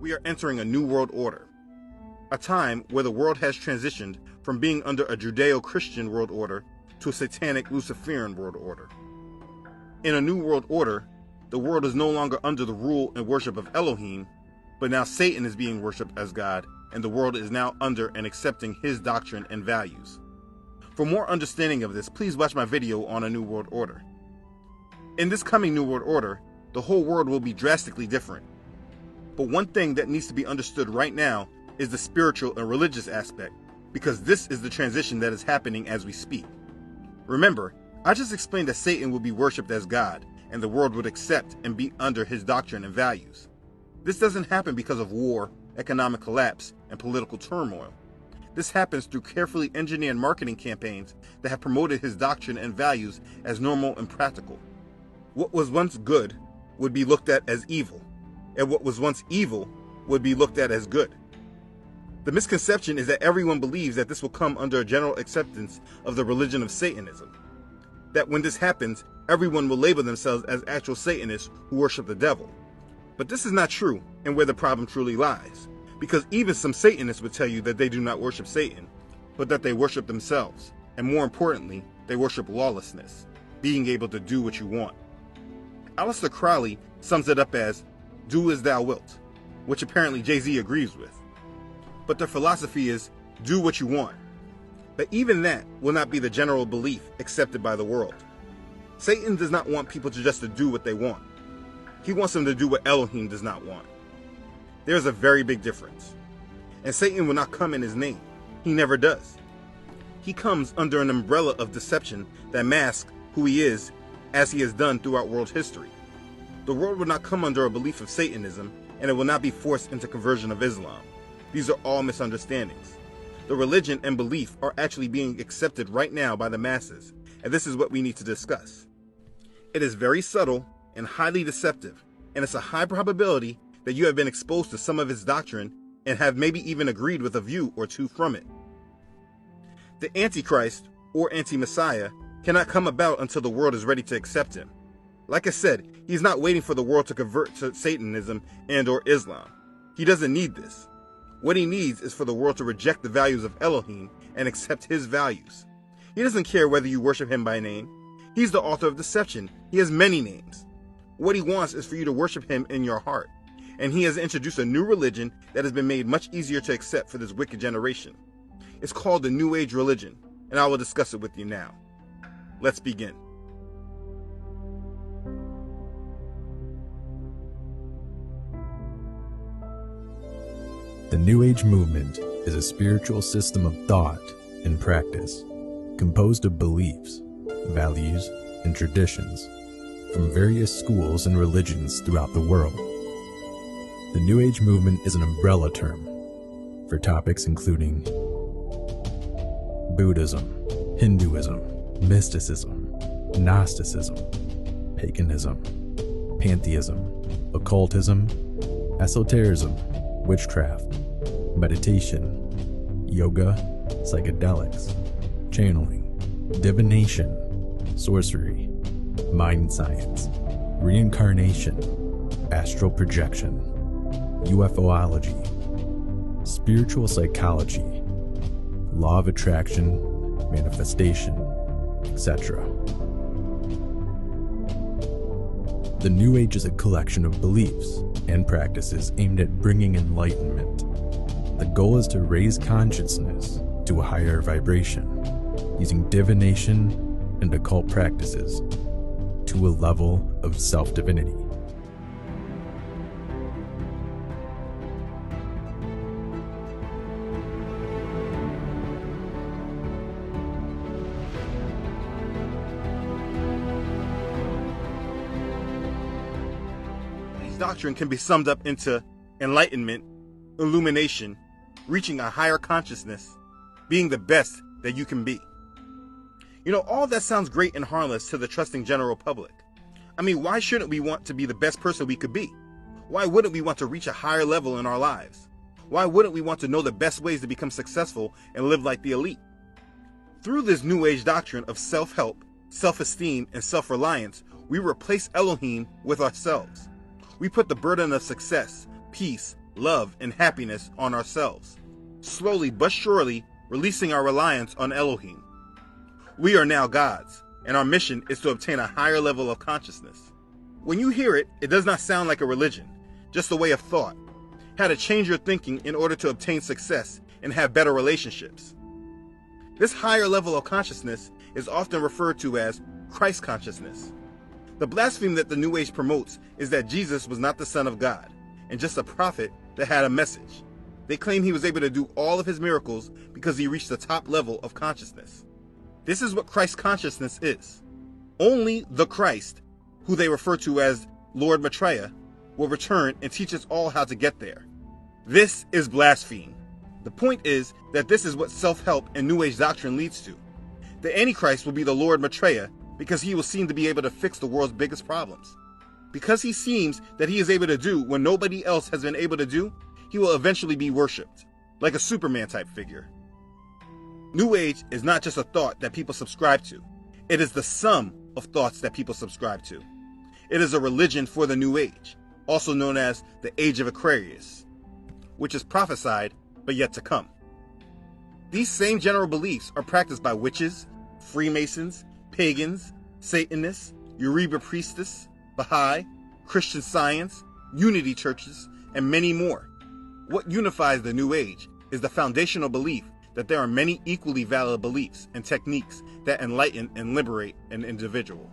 We are entering a new world order, a time where the world has transitioned from being under a Judeo-Christian world order to a satanic Luciferian world order. In a new world order, the world is no longer under the rule and worship of Elohim, but now Satan is being worshipped as God, and the world is now under and accepting his doctrine and values. For more understanding of this, please watch my video on a new world order. In this coming new world order, the whole world will be drastically different. But one thing that needs to be understood right now is the spiritual and religious aspect, because this is the transition that is happening as we speak. Remember, I just explained that Satan will be worshipped as God, and the world would accept and be under his doctrine and values. This doesn't happen because of war, economic collapse, and political turmoil. This happens through carefully engineered marketing campaigns that have promoted his doctrine and values as normal and practical. What was once good would be looked at as evil, and what was once evil would be looked at as good. The misconception is that everyone believes that this will come under a general acceptance of the religion of Satanism. That when this happens, everyone will label themselves as actual Satanists who worship the devil. But this is not true, and where the problem truly lies. Because even some Satanists would tell you that they do not worship Satan, but that they worship themselves. And more importantly, they worship lawlessness, being able to do what you want. Aleister Crowley sums it up as, "Do as thou wilt," which apparently Jay-Z agrees with. But their philosophy is, do what you want. But even that will not be the general belief accepted by the world. Satan does not want people to just to do what they want. He wants them to do what Elohim does not want. There is a very big difference. And Satan will not come in his name. He never does. He comes under an umbrella of deception that masks who he is, as he has done throughout world history. The world will not come under a belief of Satanism, and it will not be forced into conversion of Islam. These are all misunderstandings. The religion and belief are actually being accepted right now by the masses, and this is what we need to discuss. It is very subtle and highly deceptive, and it's a high probability that you have been exposed to some of its doctrine and have maybe even agreed with a view or two from it. The Antichrist, or anti-Messiah, cannot come about until the world is ready to accept him. Like I said, he's not waiting for the world to convert to Satanism and or Islam. He doesn't need this. What he needs is for the world to reject the values of Elohim and accept his values. He doesn't care whether you worship him by name. He's the author of deception. He has many names. What he wants is for you to worship him in your heart. And he has introduced a new religion that has been made much easier to accept for this wicked generation. It's called the New Age religion, and I will discuss it with you now. Let's begin. The New Age movement is a spiritual system of thought and practice, composed of beliefs, values, and traditions from various schools and religions throughout the world. The New Age movement is an umbrella term for topics including Buddhism, Hinduism, mysticism, Gnosticism, paganism, pantheism, occultism, esotericism, witchcraft, meditation, yoga, psychedelics, channeling, divination, sorcery, mind science, reincarnation, astral projection, UFOlogy, spiritual psychology, law of attraction, manifestation, etc. The New Age is a collection of beliefs and practices aimed at bringing enlightenment. The goal is to raise consciousness to a higher vibration, using divination and occult practices to a level of self-divinity. Doctrine can be summed up into enlightenment, illumination, reaching a higher consciousness, being the best that you can be. You know, all that sounds great and harmless to the trusting general public. I mean, why shouldn't we want to be the best person we could be? Why wouldn't we want to reach a higher level in our lives? Why wouldn't we want to know the best ways to become successful and live like the elite? Through this New Age doctrine of self-help, self-esteem, and self-reliance, we replace Elohim with ourselves. We put the burden of success, peace, love, and happiness on ourselves, slowly but surely releasing our reliance on Elohim. We are now gods, and our mission is to obtain a higher level of consciousness. When you hear it, it does not sound like a religion, just a way of thought. How to change your thinking in order to obtain success and have better relationships. This higher level of consciousness is often referred to as Christ consciousness. The blasphemy that the New Age promotes is that Jesus was not the Son of God, and just a prophet that had a message. They claim he was able to do all of his miracles because he reached the top level of consciousness. This is what Christ consciousness is. Only the Christ, who they refer to as Lord Maitreya, will return and teach us all how to get there. This is blasphemy. The point is that this is what self-help and New Age doctrine leads to. The Antichrist will be the Lord Maitreya because he will seem to be able to fix the world's biggest problems. Because he seems that he is able to do what nobody else has been able to do, he will eventually be worshipped, like a Superman type figure. New Age is not just a thought that people subscribe to. It is the sum of thoughts that people subscribe to. It is a religion for the New Age, also known as the Age of Aquarius, which is prophesied but yet to come. These same general beliefs are practiced by witches, Freemasons, pagans, Satanists, Uriba priestess, Baha'i, Christian Science, Unity churches, and many more. What unifies the New Age is the foundational belief that there are many equally valid beliefs and techniques that enlighten and liberate an individual.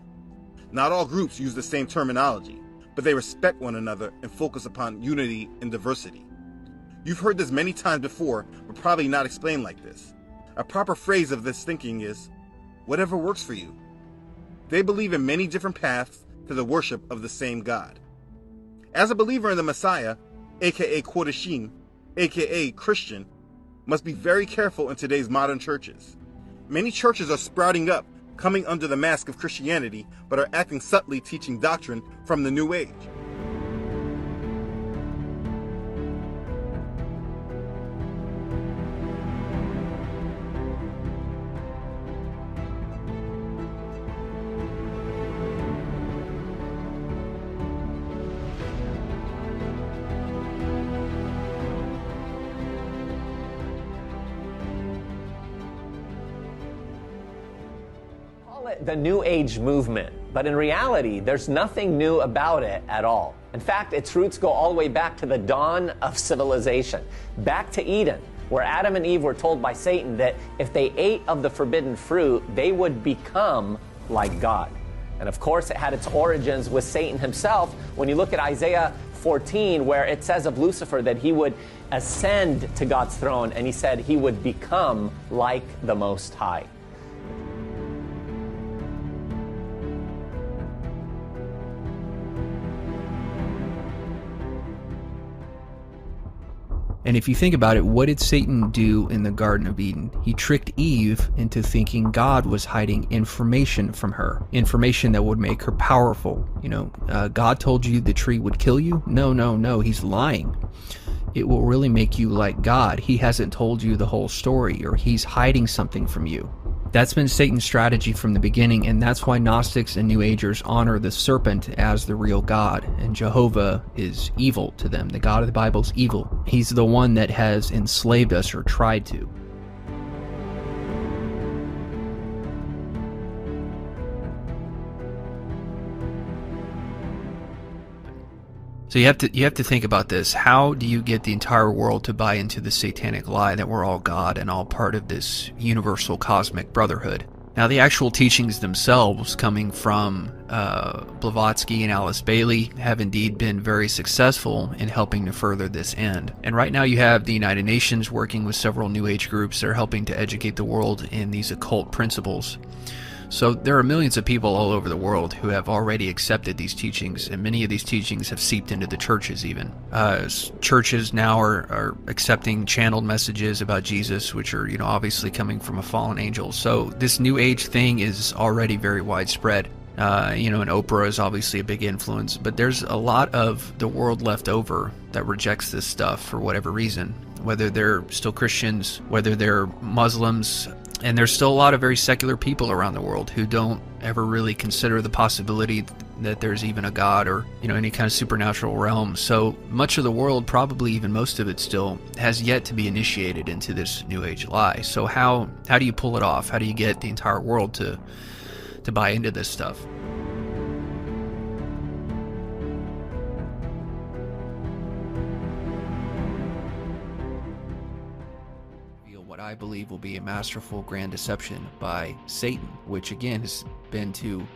Not all groups use the same terminology, but they respect one another and focus upon unity and diversity. You've heard this many times before, but probably not explained like this. A proper phrase of this thinking is, whatever works for you. They believe in many different paths to the worship of the same God. As a believer in the Messiah, aka Kodashim, aka Christian, must be very careful in today's modern churches. Many churches are sprouting up, coming under the mask of Christianity, but are acting subtly teaching doctrine from the New Age. The New Age movement, but in reality, there's nothing new about it at all. In fact, its roots go all the way back to the dawn of civilization, back to Eden, where Adam and Eve were told by Satan that if they ate of the forbidden fruit, they would become like God. And of course, it had its origins with Satan himself. When you look at Isaiah 14, where it says of Lucifer that he would ascend to God's throne, and he said he would become like the Most High. And if you think about it, what did Satan do in the Garden of Eden? He tricked Eve into thinking God was hiding information from her, information that would make her powerful. God told you the tree would kill you? No, he's lying. It will really make you like God. He hasn't told you the whole story, or he's hiding something from you. That's been Satan's strategy from the beginning, and that's why Gnostics and New Agers honor the serpent as the real God, and Jehovah is evil to them. The God of the Bible is evil. He's the one that has enslaved us, or tried to. So you have to think about this. How do you get the entire world to buy into the satanic lie that we're all God and all part of this universal cosmic brotherhood? Now, the actual teachings themselves, coming from Blavatsky and Alice Bailey, have indeed been very successful in helping to further this end. And right now you have the United Nations working with several New Age groups that are helping to educate the world in these occult principles. So there are millions of people all over the world who have already accepted these teachings, and many of these teachings have seeped into the churches even. Churches now are accepting channeled messages about Jesus, which are, obviously coming from a fallen angel. So this New Age thing is already very widespread. And Oprah is obviously a big influence, but there's a lot of the world left over that rejects this stuff for whatever reason, whether they're still Christians, whether they're Muslims. And there's still a lot of very secular people around the world who don't ever really consider the possibility that there's even a God or, any kind of supernatural realm. So much of the world, probably even most of it still, has yet to be initiated into this New Age lie. So how do you pull it off? How do you get the entire world to buy into this stuff? What I believe will be a masterful grand deception by Satan, which again has been to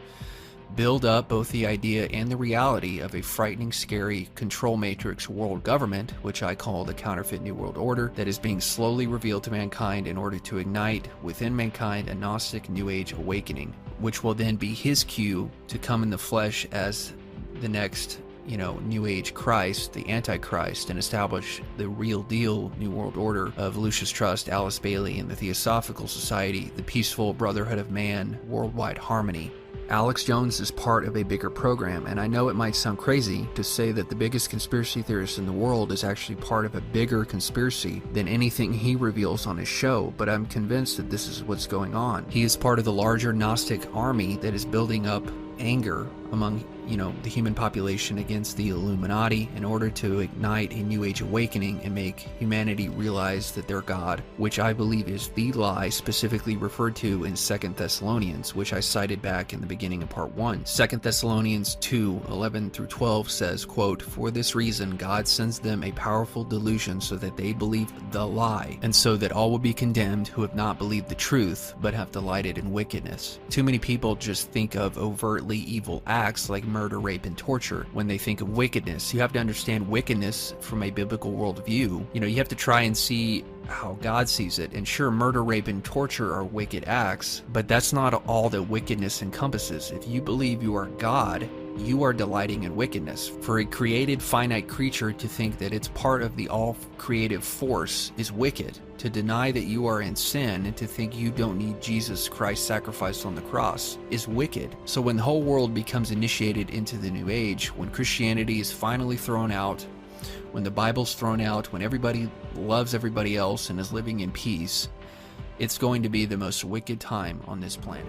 build up both the idea and the reality of a frightening, scary control matrix world government, which I call the counterfeit New World Order, that is being slowly revealed to mankind in order to ignite within mankind a Gnostic New Age awakening, which will then be his cue to come in the flesh as the next New Age Christ, the Antichrist, and establish the real deal New World Order of Lucius Trust, Alice Bailey, and the Theosophical Society, the peaceful brotherhood of man, worldwide harmony. Alex Jones is part of a bigger program, and I know it might sound crazy to say that the biggest conspiracy theorist in the world is actually part of a bigger conspiracy than anything he reveals on his show, but I'm convinced that this is what's going on. He is part of the larger Gnostic army that is building up anger among the human population against the Illuminati in order to ignite a New Age awakening and make humanity realize that they're God, which I believe is the lie specifically referred to in 2 Thessalonians, which I cited back in the beginning of part 1. 2 Thessalonians 2:11-12 says, quote, "For this reason God sends them a powerful delusion so that they believe the lie, and so that all will be condemned who have not believed the truth, but have delighted in wickedness." Too many people just think of overtly evil acts like murder, rape, and torture when they think of wickedness. You have to understand wickedness from a biblical worldview. You have to try and see how God sees it. And sure, murder, rape, and torture are wicked acts, but that's not all that wickedness encompasses. If you believe you are God, you are delighting in wickedness. For a created finite creature to think that it's part of the all-creative force is wicked. To deny that you are in sin and to think you don't need Jesus Christ's sacrifice on the cross is wicked. So when the whole world becomes initiated into the New Age, when Christianity is finally thrown out, when the Bible's thrown out, when everybody loves everybody else and is living in peace, it's going to be the most wicked time on this planet.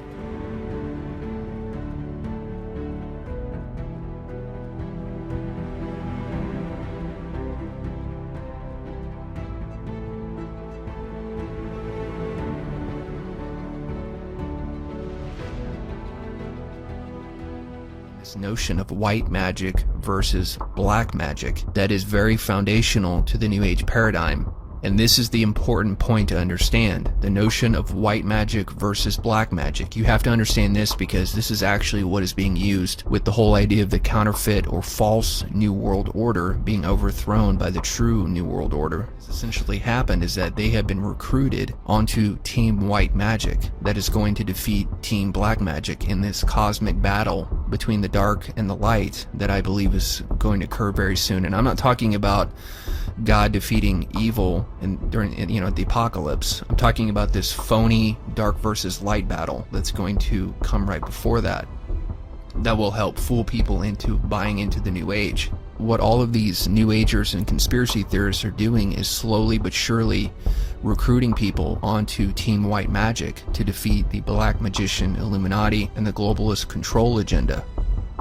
Notion of white magic versus black magic that is very foundational to the New Age paradigm. And this is the important point to understand, the notion of white magic versus black magic. You have to understand this because this is actually what is being used with the whole idea of the counterfeit or false New World Order being overthrown by the true New World Order. What's essentially happened is that they have been recruited onto Team White Magic that is going to defeat Team Black Magic in this cosmic battle between the dark and the light that I believe is going to occur very soon. And I'm not talking about God defeating evil during the apocalypse. I'm talking about this phony dark versus light battle that's going to come right before that will help fool people into buying into the New Age. What all of these New Agers and conspiracy theorists are doing is slowly but surely recruiting people onto Team White Magic to defeat the Black Magician Illuminati and the globalist control agenda.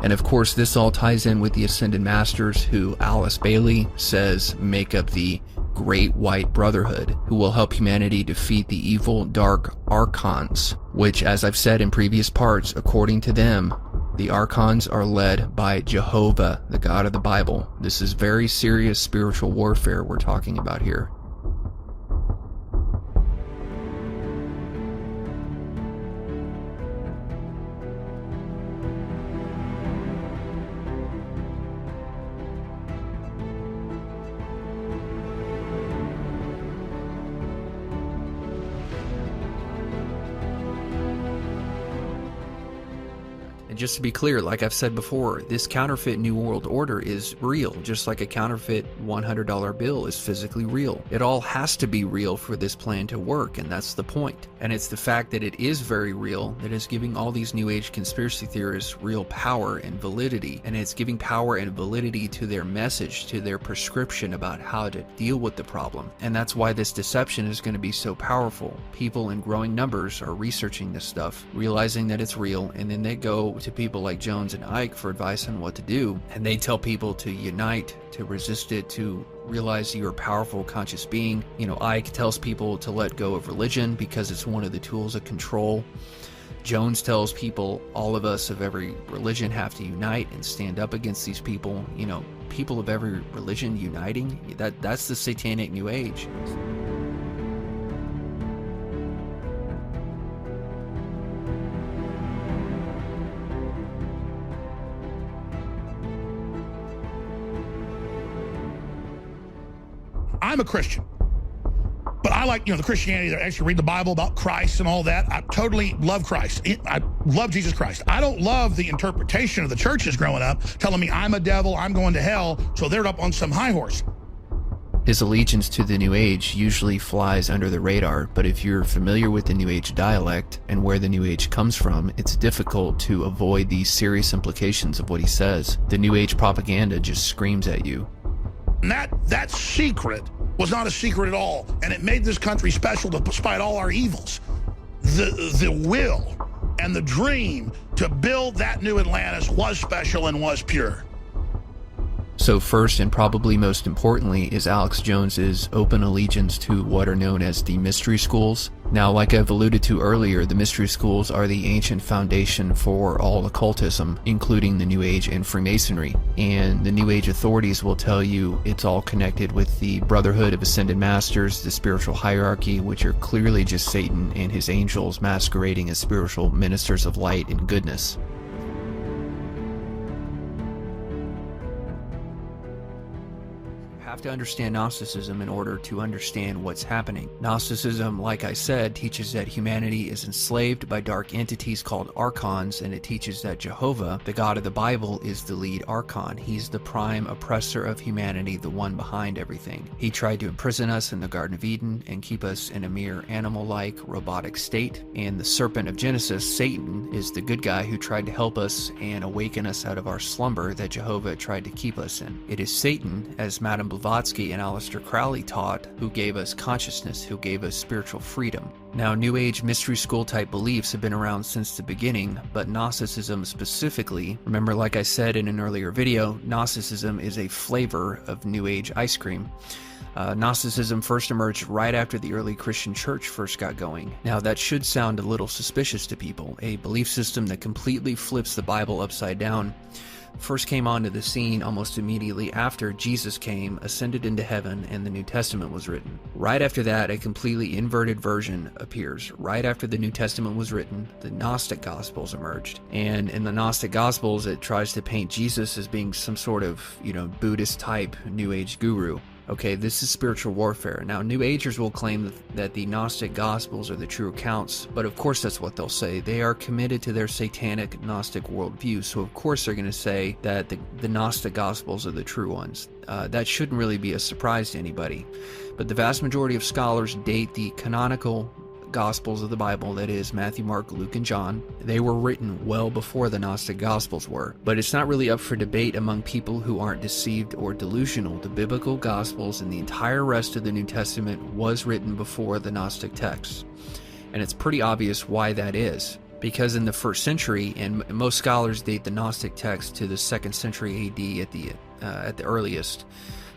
And of course, this all ties in with the Ascended Masters, who Alice Bailey says make up the Great White Brotherhood, who will help humanity defeat the evil dark archons, which, as I've said in previous parts, according to them, the archons are led by Jehovah, the God of the Bible. This is very serious spiritual warfare we're talking about here. And just to be clear, like I've said before, this counterfeit New World Order is real, just like a counterfeit $100 bill is physically real. It all has to be real for this plan to work, and that's the point. And it's the fact that it is very real that is giving all these New Age conspiracy theorists real power and validity, and it's giving power and validity to their message, to their prescription about how to deal with the problem. And that's why this deception is going to be so powerful. People in growing numbers are researching this stuff, realizing that it's real, and then they go to people like Jones and Ike for advice on what to do, and they tell people to unite, to resist it, to realize you're a powerful, conscious being. You know, Ike tells people to let go of religion because it's one of the tools of control. Jones tells people, all of us of every religion have to unite and stand up against these people. You know, people of every religion uniting, that's the satanic New Age. I'm a Christian, but I like, the Christianity that actually read the Bible about Christ and all that. I totally love Christ. I love Jesus Christ. I don't love the interpretation of the churches growing up telling me I'm a devil, I'm going to hell, so they're up on some high horse. His allegiance to the New Age usually flies under the radar, but if you're familiar with the New Age dialect and where the New Age comes from, it's difficult to avoid the serious implications of what he says. The New Age propaganda just screams at you. And that secret was not a secret at all, and it made this country special despite all our evils. The will and the dream to build that new Atlantis was special and was pure. So first, and probably most importantly, is Alex Jones's open allegiance to what are known as the mystery schools. Now, like I've alluded to earlier, the mystery schools are the ancient foundation for all occultism, including the New Age and Freemasonry. And the New Age authorities will tell you it's all connected with the Brotherhood of Ascended Masters, the spiritual hierarchy, which are clearly just Satan and his angels masquerading as spiritual ministers of light and goodness. Have to understand Gnosticism in order to understand what's happening. Gnosticism, like I said, teaches that humanity is enslaved by dark entities called archons, and it teaches that Jehovah, the God of the Bible, is the lead archon. He's the prime oppressor of humanity, the one behind everything. He tried to imprison us in the Garden of Eden and keep us in a mere animal-like, robotic state. And the serpent of Genesis, Satan, is the good guy who tried to help us and awaken us out of our slumber that Jehovah tried to keep us in. It is Satan, as Madame Blavatsky and Aleister Crowley taught, who gave us consciousness, who gave us spiritual freedom. Now, New Age mystery school type beliefs have been around since the beginning, but Gnosticism specifically, remember, like I said in an earlier video, Gnosticism is a flavor of New Age ice cream. Gnosticism first emerged right after the early Christian church first got going. Now, that should sound a little suspicious to people. A belief system that completely flips the Bible upside down first came onto the scene almost immediately after Jesus came, ascended into heaven, and the New Testament was written. Right after that, a completely inverted version appears. Right after the New Testament was written, the Gnostic Gospels emerged. And in the Gnostic Gospels, it tries to paint Jesus as being some sort of, Buddhist-type New Age guru. Okay, this is spiritual warfare. Now, New Agers will claim that the Gnostic Gospels are the true accounts, but of course that's what they'll say. They are committed to their satanic Gnostic worldview, so of course they're going to say that the Gnostic Gospels are the true ones. That shouldn't really be a surprise to anybody. But the vast majority of scholars date the canonical Gospels of the Bible, that is Matthew, Mark, Luke, and John. They were written well before the Gnostic Gospels were, but it's not really up for debate among people who aren't deceived or delusional. The biblical Gospels and the entire rest of the New Testament was written before the Gnostic texts, and it's pretty obvious why that is. Because in the first century, and most scholars date the Gnostic text to the 2nd century AD at the earliest,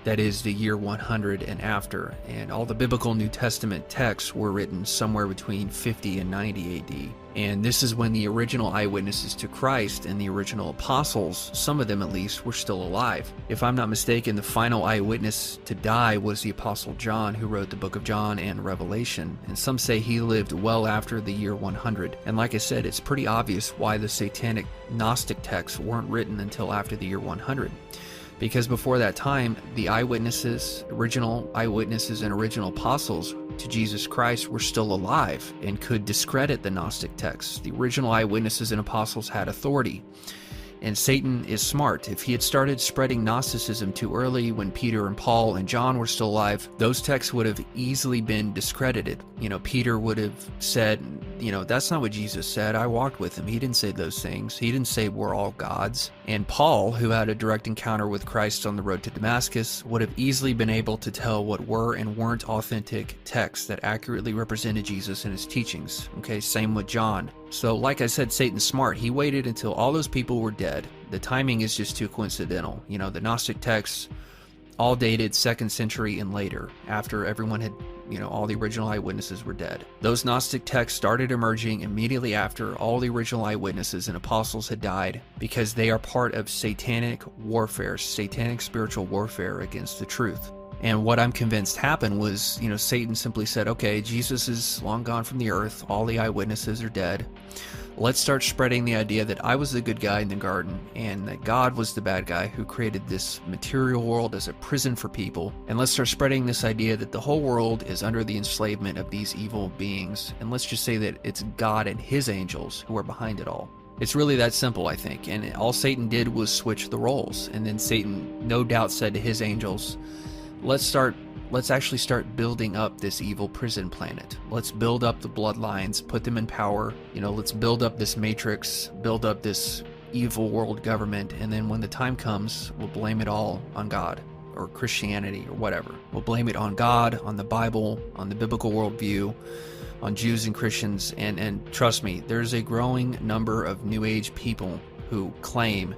that is the year 100 and after, and all the biblical New Testament texts were written somewhere between 50 and 90 AD. And this is when the original eyewitnesses to Christ and the original apostles, some of them at least, were still alive. If I'm not mistaken, the final eyewitness to die was the Apostle John, who wrote the book of John and Revelation, and some say he lived well after the year 100. And like I said, it's pretty obvious why the satanic Gnostic texts weren't written until after the year 100. Because before that time, the original eyewitnesses and original apostles to Jesus Christ were still alive and could discredit the Gnostic texts. The original eyewitnesses and apostles had authority. And Satan is smart. If he had started spreading Gnosticism too early when Peter and Paul and John were still alive, those texts would have easily been discredited. Peter would have said, that's not what Jesus said. I walked with him. He didn't say those things. He didn't say we're all gods. And Paul, who had a direct encounter with Christ on the road to Damascus, would have easily been able to tell what were and weren't authentic texts that accurately represented Jesus and his teachings. Okay, same with John. So like I said, Satan's smart. He waited until all those people were dead. The timing is just too coincidental. The Gnostic texts all dated 2nd century and later, after everyone had, all the original eyewitnesses were dead. Those Gnostic texts started emerging immediately after all the original eyewitnesses and apostles had died, because they are part of satanic warfare, satanic spiritual warfare against the truth. And what I'm convinced happened was, Satan simply said, okay, Jesus is long gone from the earth, all the eyewitnesses are dead. Let's start spreading the idea that I was the good guy in the garden and that God was the bad guy who created this material world as a prison for people. And let's start spreading this idea that the whole world is under the enslavement of these evil beings. And let's just say that it's God and his angels who are behind it all. It's really that simple, I think. And all Satan did was switch the roles. And then Satan no doubt said to his angels, let's actually start building up this evil prison planet. Let's build up the bloodlines, put them in power. Let's build up this matrix, build up this evil world government. And then when the time comes, we'll blame it all on God or Christianity or whatever. We'll blame it on God, on the Bible, on the biblical worldview, on Jews and Christians. And trust me, there's a growing number of New Age people who claim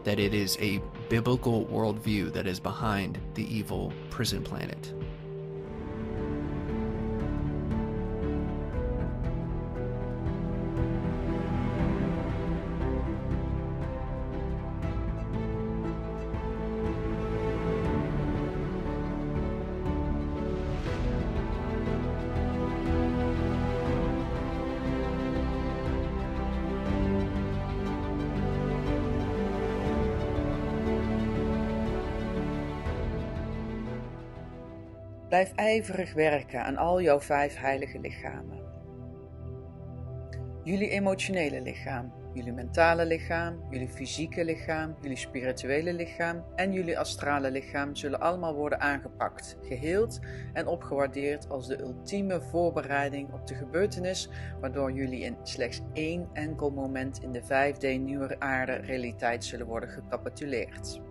that it is a biblical worldview that is behind the evil prison planet. Blijf ijverig werken aan al jouw 5 heilige lichamen. Jullie emotionele lichaam, jullie mentale lichaam, jullie fysieke lichaam, jullie spirituele lichaam en jullie astrale lichaam zullen allemaal worden aangepakt, geheeld en opgewaardeerd als de ultieme voorbereiding op de gebeurtenis waardoor jullie in slechts 1 enkel moment in de 5D nieuwe aarde realiteit zullen worden gecapituleerd.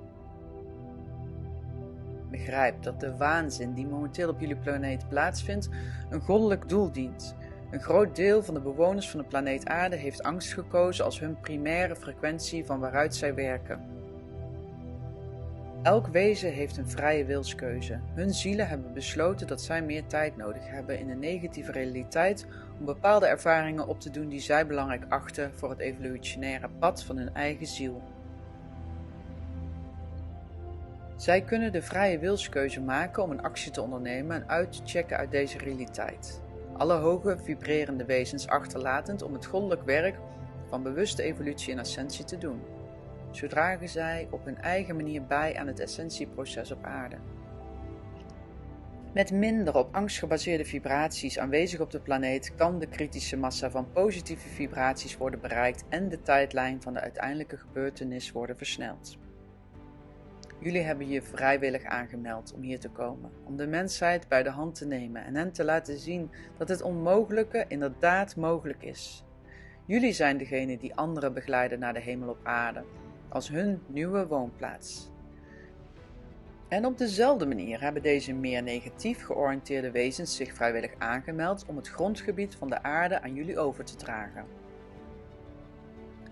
Begrijp dat de waanzin die momenteel op jullie planeet plaatsvindt een goddelijk doel dient. Een groot deel van de bewoners van de planeet Aarde heeft angst gekozen als hun primaire frequentie van waaruit zij werken. Elk wezen heeft een vrije wilskeuze. Hun zielen hebben besloten dat zij meer tijd nodig hebben in een negatieve realiteit om bepaalde ervaringen op te doen die zij belangrijk achten voor het evolutionaire pad van hun eigen ziel. Zij kunnen de vrije wilskeuze maken om een actie te ondernemen en uit te checken uit deze realiteit. Alle hoge vibrerende wezens achterlatend om het goddelijk werk van bewuste evolutie en ascensie te doen. Zo dragen zij op hun eigen manier bij aan het essentieproces op aarde. Met minder op angst gebaseerde vibraties aanwezig op de planeet kan de kritische massa van positieve vibraties worden bereikt en de tijdlijn van de uiteindelijke gebeurtenis worden versneld. Jullie hebben je vrijwillig aangemeld om hier te komen, om de mensheid bij de hand te nemen en hen te laten zien dat het onmogelijke inderdaad mogelijk is. Jullie zijn degene die anderen begeleiden naar de hemel op aarde, als hun nieuwe woonplaats. En op dezelfde manier hebben deze meer negatief georiënteerde wezens zich vrijwillig aangemeld om het grondgebied van de aarde aan jullie over te dragen.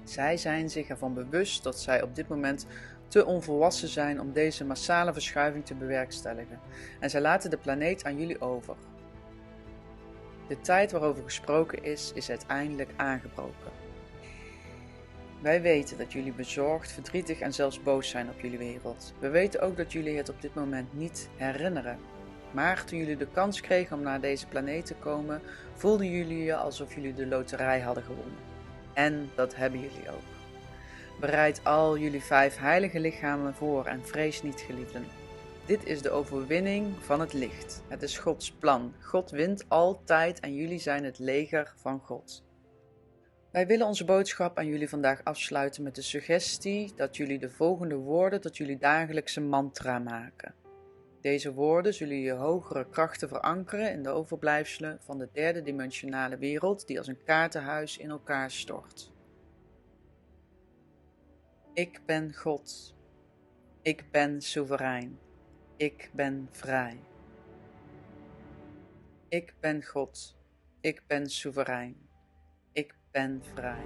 Zij zijn zich ervan bewust dat zij op dit moment te onvolwassen zijn om deze massale verschuiving te bewerkstelligen en zij laten de planeet aan jullie over. De tijd waarover gesproken is uiteindelijk aangebroken. Wij weten dat jullie bezorgd, verdrietig en zelfs boos zijn op jullie wereld. We weten ook dat jullie het op dit moment niet herinneren. Maar toen jullie de kans kregen om naar deze planeet te komen, voelden jullie je alsof jullie de loterij hadden gewonnen. En dat hebben jullie ook. Bereid al jullie 5 heilige lichamen voor en vrees niet, geliefden. Dit is de overwinning van het licht. Het is Gods plan. God wint altijd en jullie zijn het leger van God. Wij willen onze boodschap aan jullie vandaag afsluiten met de suggestie dat jullie de volgende woorden tot jullie dagelijkse mantra maken. Deze woorden zullen je hogere krachten verankeren in de overblijfselen van de derde dimensionale wereld die als een kaartenhuis in elkaar stort. Ik ben God. Ik ben soeverein. Ik ben vrij. Ik ben God. Ik ben soeverein. Ik ben vrij.